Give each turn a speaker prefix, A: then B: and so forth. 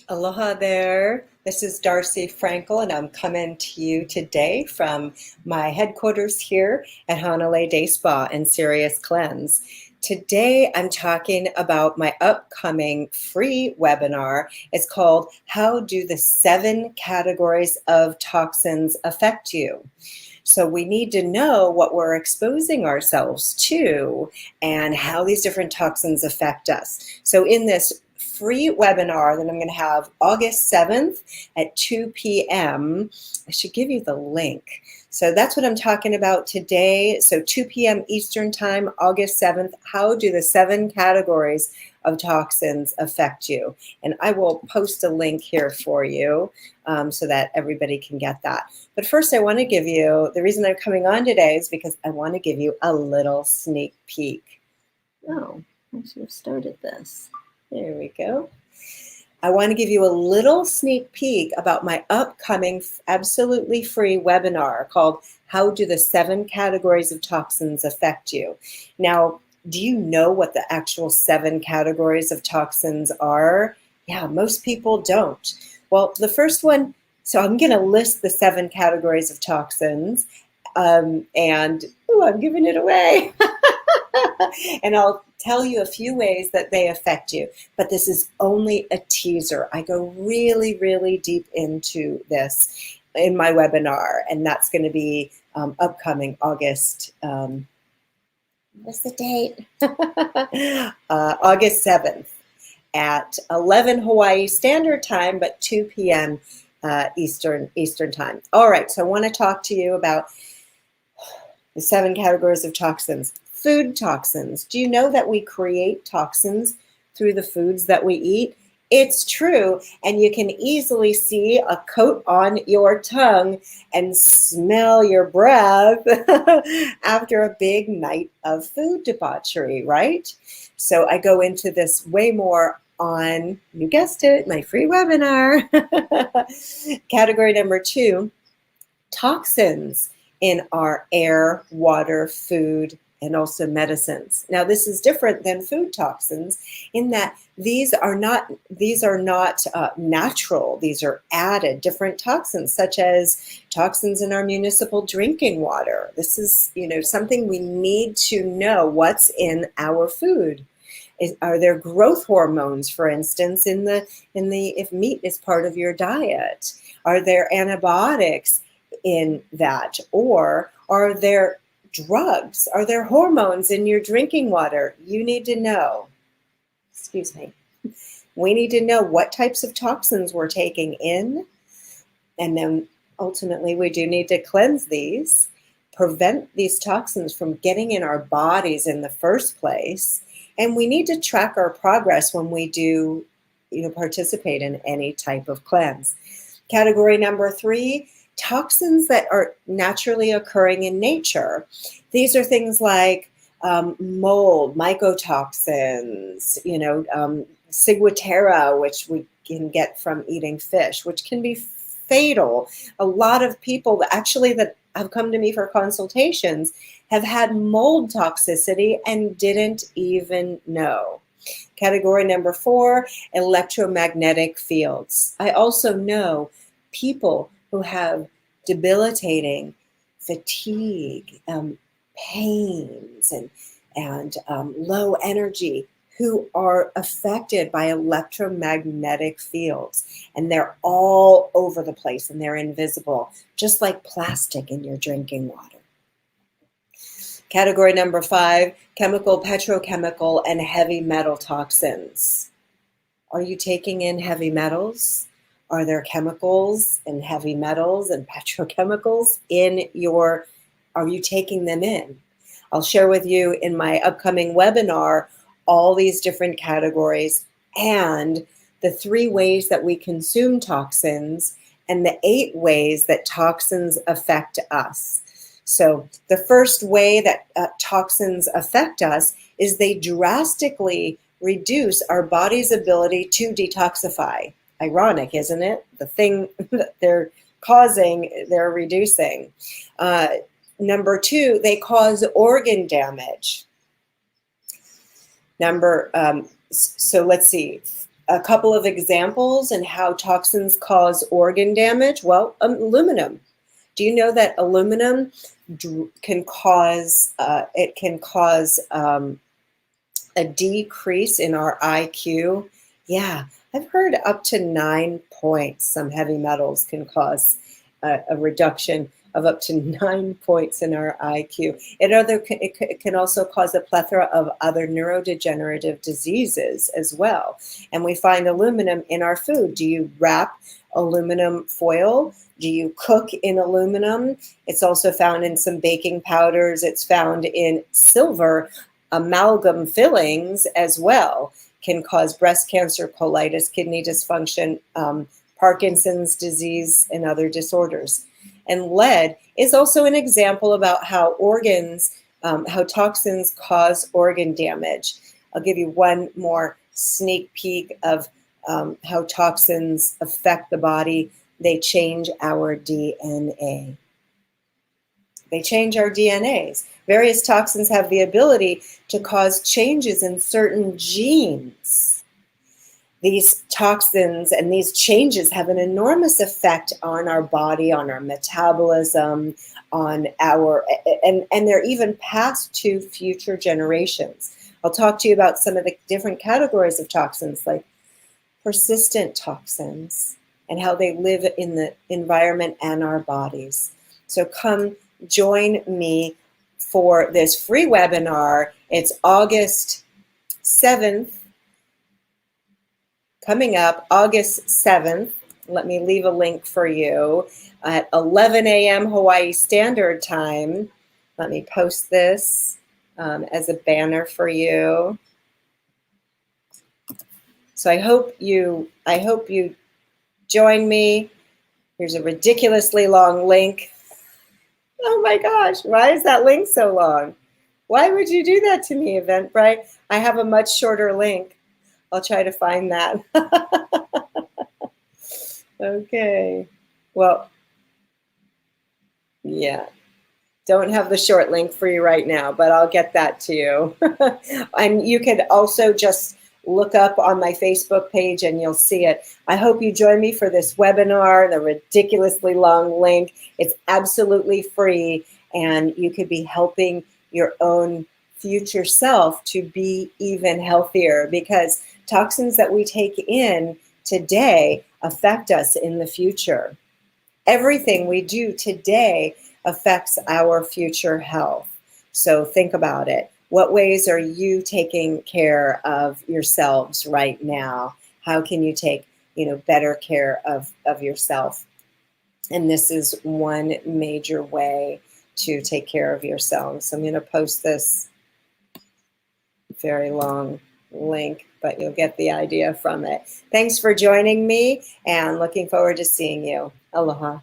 A: Aloha there. This is Darcy Frankel, and I'm coming to you today from my headquarters here at Hanalei Day Spa and Serious Cleanse. Today, I'm talking about my upcoming free webinar. It's called How Do the 7 Categories of Toxins Affect You? So we need to know what we're exposing ourselves to and how these different toxins affect us. So in this free webinar that I'm going to have August 7th at 2 p.m., I should give you the link. So that's what I'm talking about today. So 2 p.m. Eastern Time, August 7th, how do the 7 categories of toxins affect you? And I will post a link here for you so that everybody can get that. But first, I want to give you, the reason I'm coming on today is because I want to give you a little sneak peek. Oh, I should have started this. There we go. I want to give you a little sneak peek about my upcoming absolutely free webinar called How Do the 7 Categories of Toxins Affect You? Now, do you know what the actual 7 categories of toxins are? Yeah, most people don't. Well, the first one, so I'm going to list the 7 categories of toxins, and I'm giving it away. And I'll tell you a few ways that they affect you, but this is only a teaser. I go really, really deep into this in my webinar, and that's going to be upcoming August. What's the date? August 7th at 11 Hawaii Standard Time, but 2 p.m. Eastern Time. All right, so I want to talk to you about the 7 categories of toxins. Food toxins. Do you know that we create toxins through the foods that we eat? It's true, and you can easily see a coat on your tongue and smell your breath after a big night of food debauchery, right? So I go into this way more on, you guessed it, my free webinar. Category number 2, toxins in our air, water, food, and also medicines. Now, this is different than food toxins in that these are not natural. These are added different toxins, such as toxins in our municipal drinking water. This is, something we need to know what's in our food. Are there growth hormones, for instance, in the if meat is part of your diet? Are there antibiotics in that, or are there drugs? Are there hormones in your drinking water? You need to know. Excuse me. We need to know what types of toxins we're taking in, and then ultimately we do need to cleanse these, prevent these toxins from getting in our bodies in the first place, and we need to track our progress when we do, participate in any type of cleanse. Category number 3, toxins that are naturally occurring in nature. These are things like mold, mycotoxins, ciguatera, which we can get from eating fish, which can be fatal. A lot of people actually that have come to me for consultations have had mold toxicity and didn't even know. Category number 4, electromagnetic fields. I also know people who have debilitating fatigue, pains, and low energy, who are affected by electromagnetic fields. And they're all over the place and they're invisible, just like plastic in your drinking water. Category number 5, chemical, petrochemical, and heavy metal toxins. Are you taking in heavy metals? Are there chemicals and heavy metals and petrochemicals in your, are you taking them in? I'll share with you in my upcoming webinar all these different categories and the 3 ways that we consume toxins and the 8 ways that toxins affect us. So the first way that toxins affect us is they drastically reduce our body's ability to detoxify. Ironic, isn't it? The thing that they're causing, they're reducing. Number 2, they cause organ damage. So let's see. A couple of examples and how toxins cause organ damage. Well, aluminum. Do you know that aluminum can cause a decrease in our IQ? Yeah, I've heard up to 9 points. Some heavy metals can cause a reduction of up to 9 points in our IQ. It can also cause a plethora of other neurodegenerative diseases as well. And we find aluminum in our food. Do you wrap aluminum foil? Do you cook in aluminum? It's also found in some baking powders. It's found in silver amalgam fillings as well. Can cause breast cancer, colitis, kidney dysfunction, Parkinson's disease, and other disorders. And lead is also an example about how how toxins cause organ damage. I'll give you one more sneak peek of how toxins affect the body. They change our DNA. They change our DNAs. Various toxins have the ability to cause changes in certain genes. These toxins and these changes have an enormous effect on our body, on our metabolism, and they're even passed to future generations. I'll talk to you about some of the different categories of toxins, like persistent toxins and how they live in the environment and our bodies. So come join me for this free webinar. It's August 7th, coming up August 7th. Let me leave a link for you at 11 a.m. Hawaii Standard Time. Let me post this as a banner for you. So I hope you join me. Here's a ridiculously long link. Oh my gosh, why is that link so long? Why would you do that to me, Eventbrite? I have a much shorter link. I'll try to find that. Okay. Well, yeah. Don't have the short link for you right now, but I'll get that to you. And you could also just look up on my Facebook page and you'll see it. I hope you join me for this webinar, the ridiculously long link. It's absolutely free, and you could be helping your own future self to be even healthier, because toxins that we take in today affect us in the future. Everything we do today affects our future health. So think about it. What ways are you taking care of yourselves right now? How can you take, better care of yourself? And this is one major way to take care of yourselves. So I'm going to post this very long link, but you'll get the idea from it. Thanks for joining me, and looking forward to seeing you. Aloha.